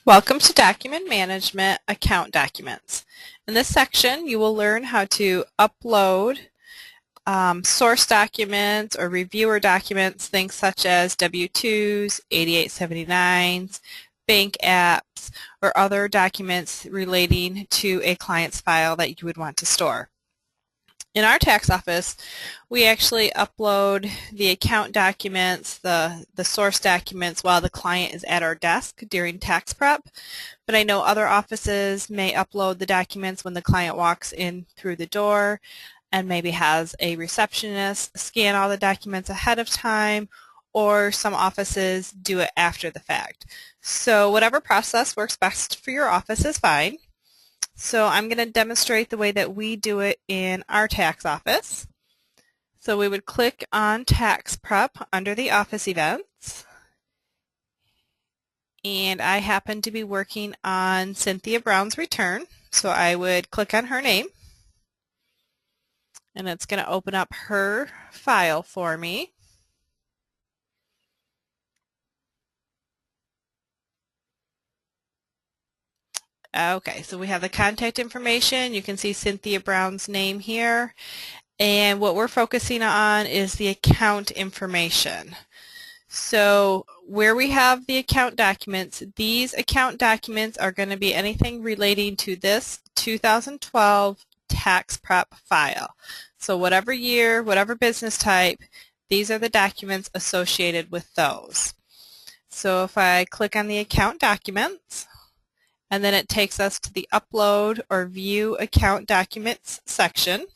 Welcome to Document Management Account Documents. In this section, you will learn how to upload source documents or reviewer documents, things such as W-2s, 8879s, bank apps, or other documents relating to a client's file that you would want to store. In our tax office, we actually upload the account documents, the source documents, while the client is at our desk during tax prep. But I know other offices may upload the documents when the client walks in through the door and maybe has a receptionist scan all the documents ahead of time, or some offices do it after the fact. So whatever process works best for your office is fine. So I'm going to demonstrate the way that we do it in our tax office. So we would click on Tax Prep under the Office Events. And I happen to be working on Cynthia Brown's return. So I would click on her name. And it's going to open up her file for me. Okay, so we have the contact information. You can see Cynthia Brown's name here. And what we're focusing on is the account information. So where we have the account documents, these account documents are going to be anything relating to this 2012 tax prep file. So whatever year, whatever business type, these are the documents associated with those. So if I click on the account documents, and then it takes us to the upload or view account documents section.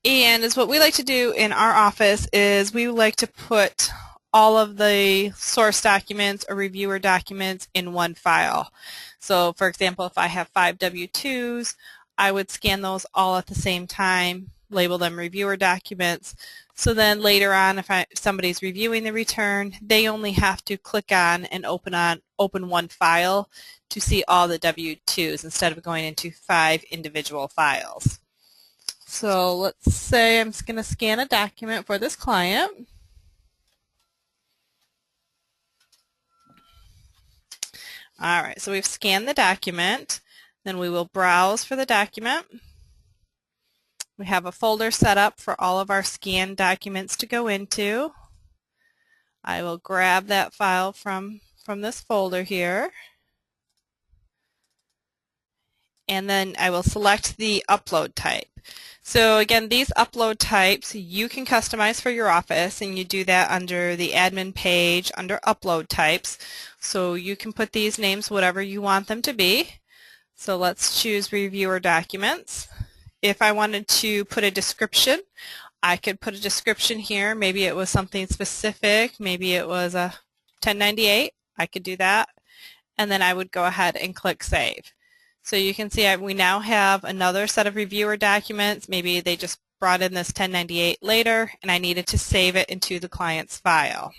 And is what we like to do in our office is we like to put all of the source documents or reviewer documents in one file. So for example, if I have 5 W-2s, I would scan those all at the same time, label them reviewer documents. So then later on, if somebody's reviewing the return, they only have to click on and open one file to see all the W-2s instead of going into 5 individual files. So let's say I'm just going to scan a document for this client. All right, so we've scanned the document. Then we will browse for the document. We have a folder set up for all of our scanned documents to go into. I will grab that file from this folder here. And then I will select the upload type. So again, these upload types you can customize for your office, and you do that under the admin page under upload types. So you can put these names whatever you want them to be. So let's choose reviewer documents. If I wanted to put a description, I could put a description here. Maybe it was something specific. Maybe it was a 1098. I could do that. And then I would go ahead and click Save. So you can see we now have another set of reviewer documents. Maybe they just brought in this 1098 later, and I needed to save it into the client's file.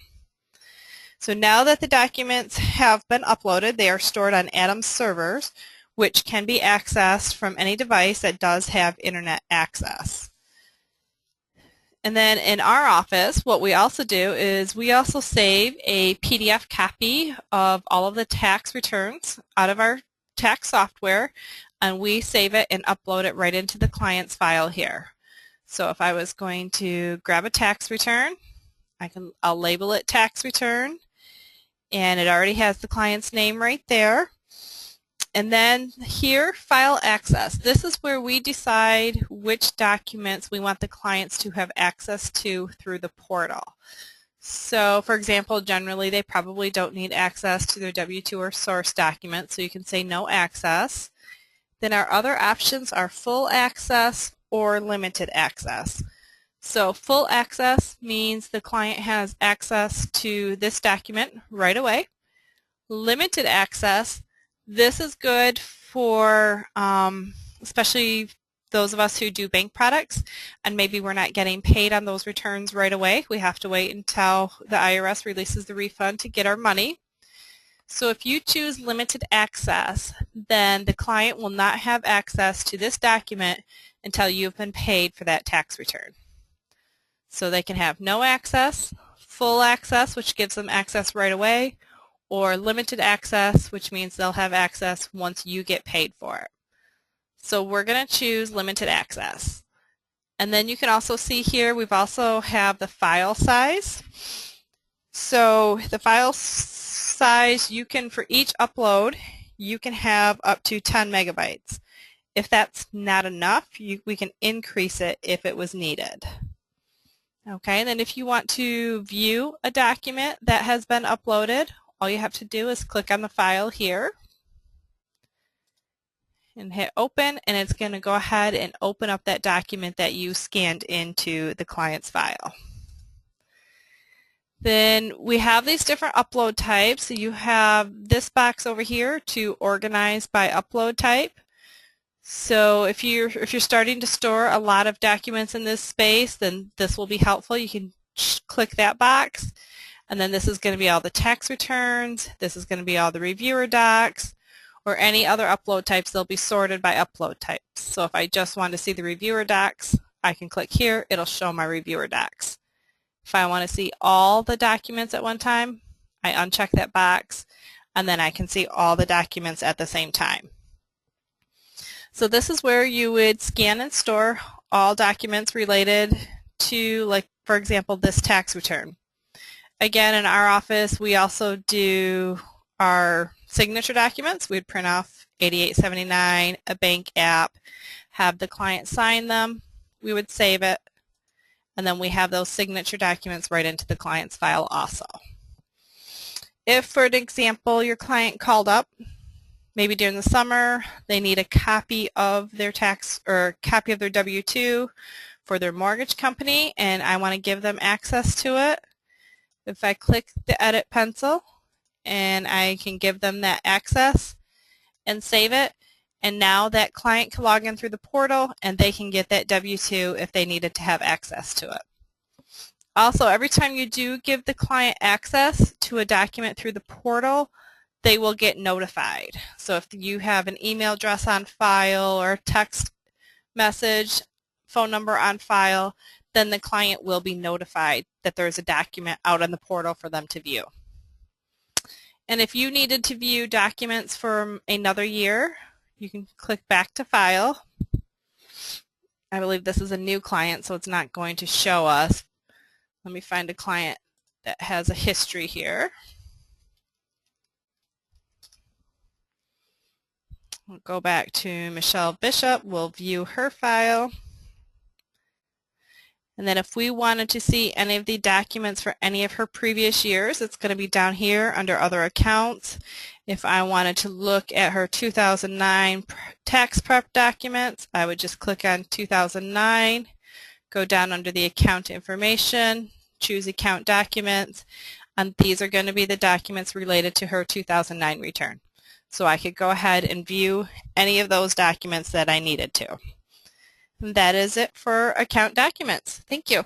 So now that the documents have been uploaded, they are stored on Adams servers, which can be accessed from any device that does have internet access. And then in our office, what we also do is we also save a PDF copy of all of the tax returns out of our tax software, and we save it and upload it right into the client's file here. So if I was going to grab a tax return, I'll label it tax return, and it already has the client's name right there. And then here, file access. This is where we decide which documents we want the clients to have access to through the portal. So for example, generally they probably don't need access to their W-2 or source documents, so you can say no access. Then our other options are full access or limited access. So full access means the client has access to this document right away. Limited access, this is good for especially those of us who do bank products, and maybe we're not getting paid on those returns right away. We have to wait until the IRS releases the refund to get our money. So if you choose limited access, then the client will not have access to this document until you've been paid for that tax return. So they can have no access, full access, which gives them access right away, or limited access, which means they'll have access once you get paid for it. So we're going to choose limited access. And then you can also see here we've also have the file size. So the file size, you can, for each upload, you can have up to 10 megabytes. If that's not enough, we can increase it if it was needed. Okay, and then if you want to view a document that has been uploaded, all you have to do is click on the file here and hit open, and it's going to go ahead and open up that document that you scanned into the client's file. Then we have these different upload types. So you have this box over here to organize by upload type. So if you're starting to store a lot of documents in this space, then this will be helpful. You can click that box, and then this is going to be all the tax returns. This is going to be all the reviewer docs, or any other upload types. They'll be sorted by upload types. So if I just want to see the reviewer docs, I can click here. It'll show my reviewer docs. If I want to see all the documents at one time, I uncheck that box, and then I can see all the documents at the same time. So this is where you would scan and store all documents related to, like, for example, this tax return. Again, in our office, we also do our signature documents. We'd print off 8879, a bank app, have the client sign them. We would save it, and then we have those signature documents right into the client's file also. If, for an example, your client called up, maybe during the summer, they need a copy of their tax or copy of their W-2 for their mortgage company, and I want to give them access to it. If I click the edit pencil, and I can give them that access and save it, and now that client can log in through the portal and they can get that W-2 if they needed to have access to it. Also, every time you do give the client access to a document through the portal, they will get notified. So if you have an email address on file or a text message, phone number on file, then the client will be notified that there is a document out on the portal for them to view. And if you needed to view documents from another year, you can click back to file. I believe this is a new client, so it's not going to show us. Let me find a client that has a history here. We'll go back to Michelle Bishop. We'll view her file. And then if we wanted to see any of the documents for any of her previous years, it's going to be down here under Other Accounts. If I wanted to look at her 2009 tax prep documents, I would just click on 2009, go down under the account information, choose Account Documents, and these are going to be the documents related to her 2009 return. So I could go ahead and view any of those documents that I needed to. And that is it for account documents. Thank you.